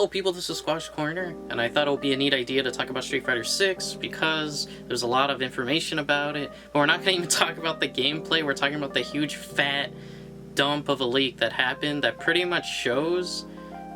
Hello people, this is Squash Corner, and I thought it would be a neat idea to talk about Street Fighter 6 because there's a lot of information about it, but we're not going to even talk about the gameplay. We're talking about the huge fat dump of a leak that happened that pretty much shows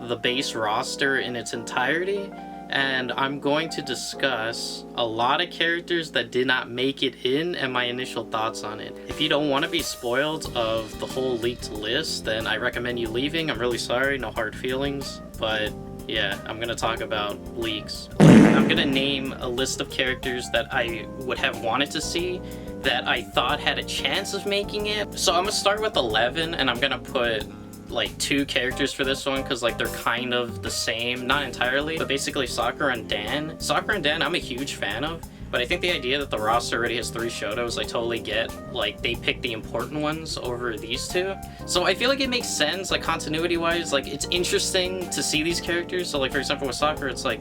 the base roster in its entirety, and I'm going to discuss a lot of characters that did not make it in and my initial thoughts on it. If you don't want to be spoiled of the whole leaked list, then I recommend you leaving. I'm really sorry, no hard feelings, but yeah, I'm gonna talk about leaks. I'm gonna name a list of characters that I would have wanted to see that I thought had a chance of making it. So I'm gonna start with 11, and I'm gonna put like 2 characters for this one because like they're kind of the same, not entirely, but basically Sakura and Dan. Sakura and Dan I'm a huge fan of, but I think the idea that the roster already has 3 Shotos, I totally get. Like, they picked the important ones over these 2. So I feel like it makes sense, like, continuity-wise. Like, it's interesting to see these characters. So, like, for example, with Sakura, it's like,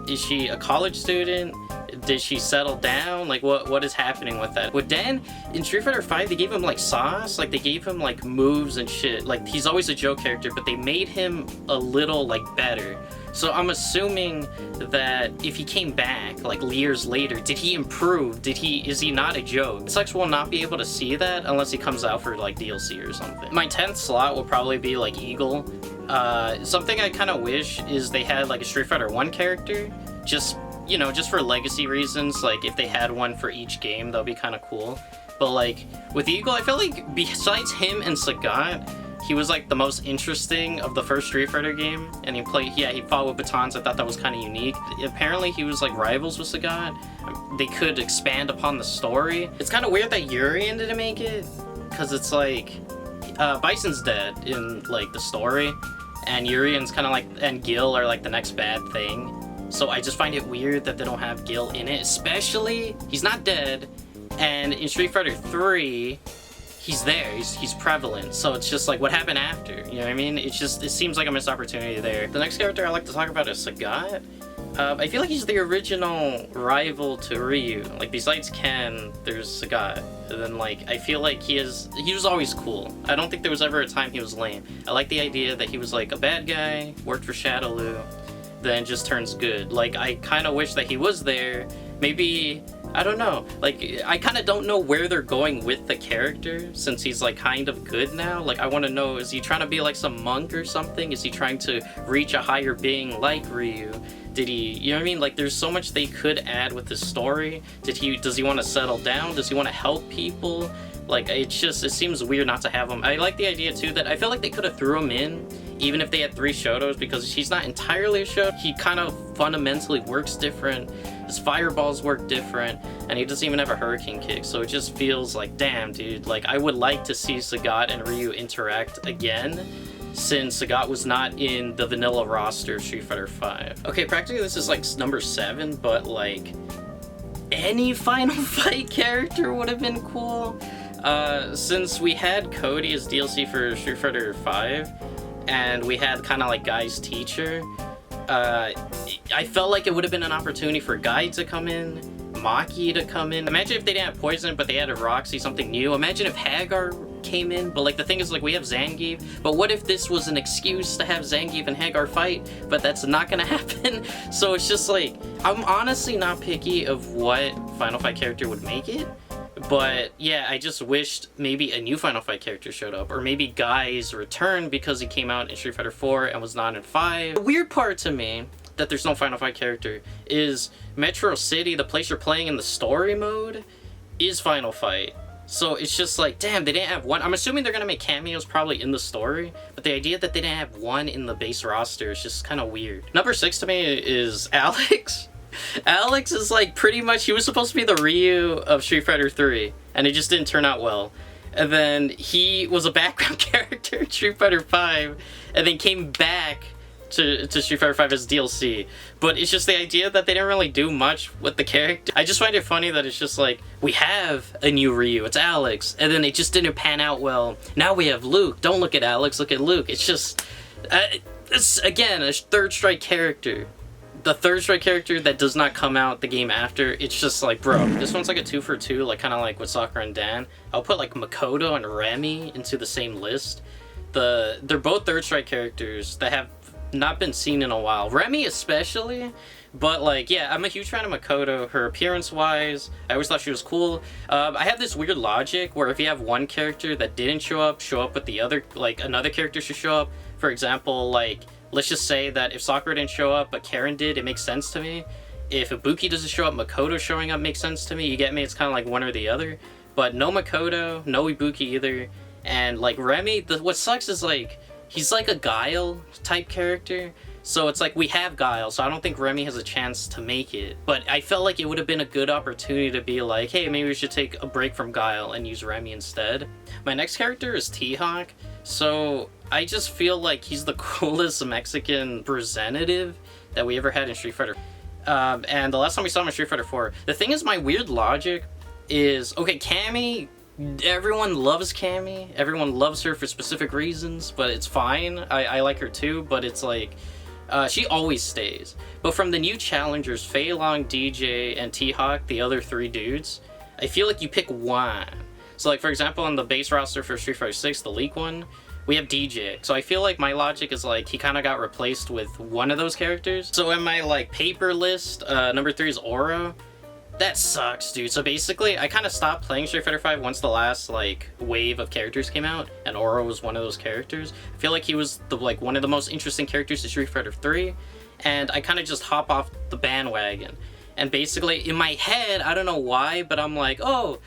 is she a college student? Did she settle down? Like, what is happening with that? With Dan, in Street Fighter 5, they gave him, like, sauce. Like, they gave him, like, moves and shit. Like, he's always a joke character, but they made him a little, like, better. So I'm assuming that if he came back, like, years later, did he improve? Is he not a joke? Sex will not be able to see that unless he comes out for, like, DLC or something. My 10th slot will probably be, like, Eagle. Something I kind of wish is they had, like, a Street Fighter 1 character, just, you know, just for legacy reasons. Like, if they had one for each game, that would be kind of cool. But, like, with Eagle, I feel like besides him and Sagat, he was like the most interesting of the first Street Fighter game, and he fought with batons. I thought that was kind of unique. Apparently he was like rivals with Sagat. They could expand upon the story. It's kind of weird that Urien didn't make it, because it's like, Bison's dead in like the story, and Urien's kind of like, and Gil are like the next bad thing. So I just find it weird that they don't have Gil in it, especially, he's not dead, and in Street Fighter 3, he's there, he's prevalent, so it's just like, what happened after? You know what I mean? It seems like a missed opportunity there. The next character I like to talk about is Sagat. I feel like he's the original rival to Ryu. Like, besides Ken, there's Sagat. And then, like, I feel like he was always cool. I don't think there was ever a time he was lame. I like the idea that he was like a bad guy, worked for Shadowloo, then just turns good. Like, I kind of wish that he was there. Maybe, I don't know, like, I kind of don't know where they're going with the character, since he's, like, kind of good now. Like, I want to know, is he trying to be, like, some monk or something? Is he trying to reach a higher being like Ryu? Did he, you know what I mean? Like, there's so much they could add with his story. Does he want to settle down? Does he want to help people? Like, it seems weird not to have him. I like the idea, too, that I feel like they could have threw him in, even if they had 3 Shotos, because he's not entirely a Shoto. He kind of fundamentally works different. His fireballs work different, and he doesn't even have a hurricane kick, so it just feels like, damn, dude, like, I would like to see Sagat and Ryu interact again, since Sagat was not in the vanilla roster of Street Fighter 5. Okay, practically this is, like, number 7, but, like, any Final Fight character would have been cool. Since we had Cody as DLC for Street Fighter 5, and we had kind of like Guy's teacher, I felt like it would have been an opportunity for Guy to come in, Maki to come in. Imagine if they didn't have Poison, but they added Roxy, something new. Imagine if Hagar came in, but like the thing is, like, we have Zangief, but what if this was an excuse to have Zangief and Hagar fight? But that's not gonna happen. So it's just like, I'm honestly not picky of what Final Fight character would make it. But yeah, I just wished maybe a new Final Fight character showed up, or maybe Guy's return because he came out in Street Fighter 4 and was not in 5. The weird part to me that there's no Final Fight character is Metro City, the place you're playing in the story mode, is Final Fight. So it's just like, damn, they didn't have one. I'm assuming they're gonna make cameos probably in the story, but the idea that they didn't have one in the base roster is just kind of weird. Number 6 to me is Alex. Alex is like pretty much, he was supposed to be the Ryu of Street Fighter 3, and it just didn't turn out well. And then he was a background character in Street Fighter 5, and then came back to Street Fighter 5 as DLC. But it's just the idea that they didn't really do much with the character. I just find it funny that it's just like, we have a new Ryu, it's Alex, and then it just didn't pan out well. Now we have Luke. Don't look at Alex, look at Luke. It's just, it's again a third strike character. The third strike character that does not come out the game after, it's just like, bro, this one's like a 2 for 2, like kind of like with Sakura and Dan. I'll put like Makoto and Remy into the same list. They're both third strike characters that have not been seen in a while. Remy especially, but like, yeah, I'm a huge fan of Makoto. Her appearance-wise, I always thought she was cool. I have this weird logic where if you have one character that didn't show up with the other, like another character should show up. For example, like, let's just say that if Sakura didn't show up but Karen did, it makes sense to me. If Ibuki doesn't show up, Makoto showing up makes sense to me. You get me? It's kind of like one or the other. But no Makoto, no Ibuki either. And like Remy, what sucks is like, he's like a Guile type character. So it's like we have Guile, so I don't think Remy has a chance to make it. But I felt like it would have been a good opportunity to be like, hey, maybe we should take a break from Guile and use Remy instead. My next character is T-Hawk. So I just feel like he's the coolest Mexican representative that we ever had in Street Fighter. And the last time we saw him in Street Fighter 4. The thing is, my weird logic is, okay, Cammy, everyone loves Cammy. Everyone loves her for specific reasons, but it's fine. I like her too, but it's like, she always stays. But from the new challengers, Fei Long, DJ, and T-Hawk, the other three dudes, I feel like you pick one. So like, for example, on the base roster for Street Fighter 6, the League one, we have DJ. So I feel like my logic is like, he kind of got replaced with one of those characters. So in my like paper list, number 3 is Oro. That sucks, dude. So basically, I kind of stopped playing Street Fighter 5 once the last like wave of characters came out, and Oro was one of those characters. I feel like he was the like one of the most interesting characters in Street Fighter 3, and I kind of just hop off the bandwagon. And basically, in my head, I don't know why, but I'm like, oh,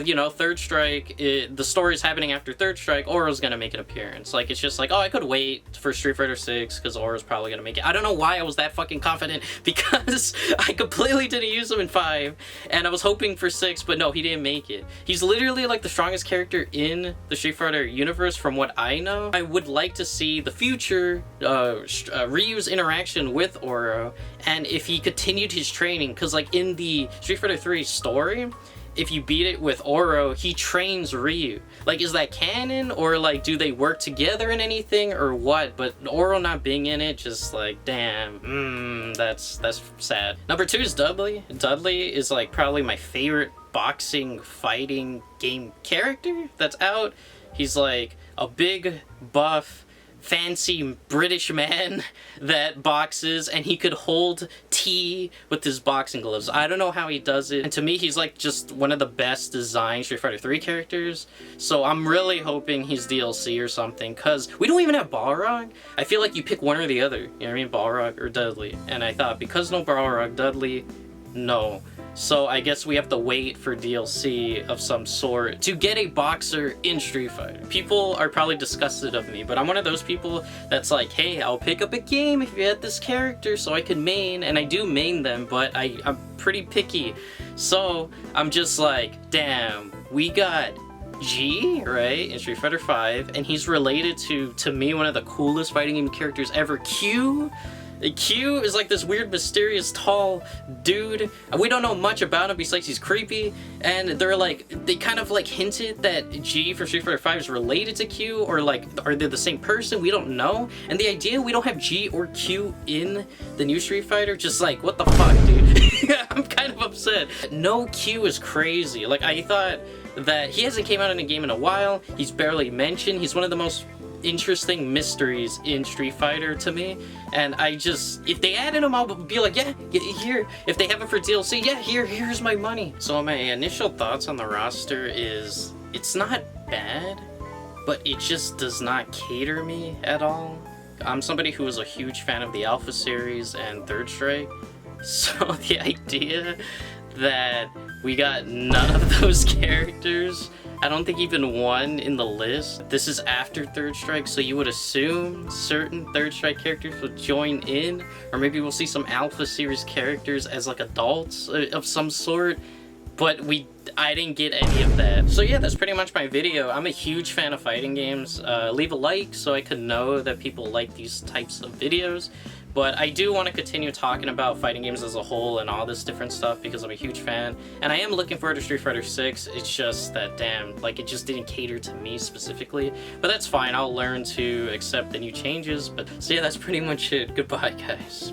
you know, Third Strike, the story's happening after Third Strike, Oro's gonna make an appearance. Like, it's just like, oh, I could wait for Street Fighter 6, because Oro's probably gonna make it. I don't know why I was that fucking confident, because I completely didn't use him in 5, and I was hoping for 6, but no, he didn't make it. He's literally, like, the strongest character in the Street Fighter universe, from what I know. I would like to see the future, Ryu's interaction with Oro, and if he continued his training, because, like, in the Street Fighter 3 story, if you beat it with Oro, he trains Ryu. Like, is that canon, or like, do they work together in anything, or what? But Oro not being in it, just like, damn, that's sad. Number 2 is Dudley. Dudley is like probably my favorite boxing fighting game character that's out. He's like a big, buff, fancy British man that boxes, and he could hold tea with his boxing gloves. I don't know how he does it, and to me he's like just one of the best designed Street Fighter 3 characters, so I'm really hoping he's DLC or something, because we don't even have Balrog. I feel like you pick one or the other, you know what I mean, Balrog or Dudley, and I thought, because no Balrog, Dudley, no. So I guess we have to wait for DLC of some sort to get a boxer in Street Fighter. People are probably disgusted of me, but I'm one of those people that's like, hey, I'll pick up a game if you had this character so I can main, and I do main them, but I'm pretty picky. So I'm just like, damn, we got G, right, in Street Fighter 5, and he's related to me, one of the coolest fighting game characters ever, Q. Q is like this weird, mysterious, tall dude. We don't know much about him besides he's creepy, and they kind of like hinted that G for Street Fighter 5 is related to Q, or like, are they the same person? We don't know. And the idea we don't have G or Q in the new Street Fighter, just like, what the fuck, dude? I'm kind of upset. No Q is crazy. Like, I thought that he hasn't came out in a game in a while. He's barely mentioned. He's one of the most interesting mysteries in Street Fighter to me, and I just, if they added him, I'll be like, yeah, here. If they have it for DLC, yeah, here's my money. So my initial thoughts on the roster is, it's not bad, but it just does not cater me at all. I'm somebody who was a huge fan of the Alpha series and Third Strike, so the idea that we got none of those characters, I don't think even one in the list. This is after Third Strike, so you would assume certain Third Strike characters would join in, or maybe we'll see some Alpha series characters as like adults of some sort, but I didn't get any of that. So yeah, that's pretty much my video. I'm a huge fan of fighting games. Leave a like so I could know that people like these types of videos. But I do want to continue talking about fighting games as a whole and all this different stuff because I'm a huge fan. And I am looking forward to Street Fighter 6. It's just that, damn, like, it just didn't cater to me specifically. But that's fine. I'll learn to accept the new changes. But so yeah, that's pretty much it. Goodbye, guys.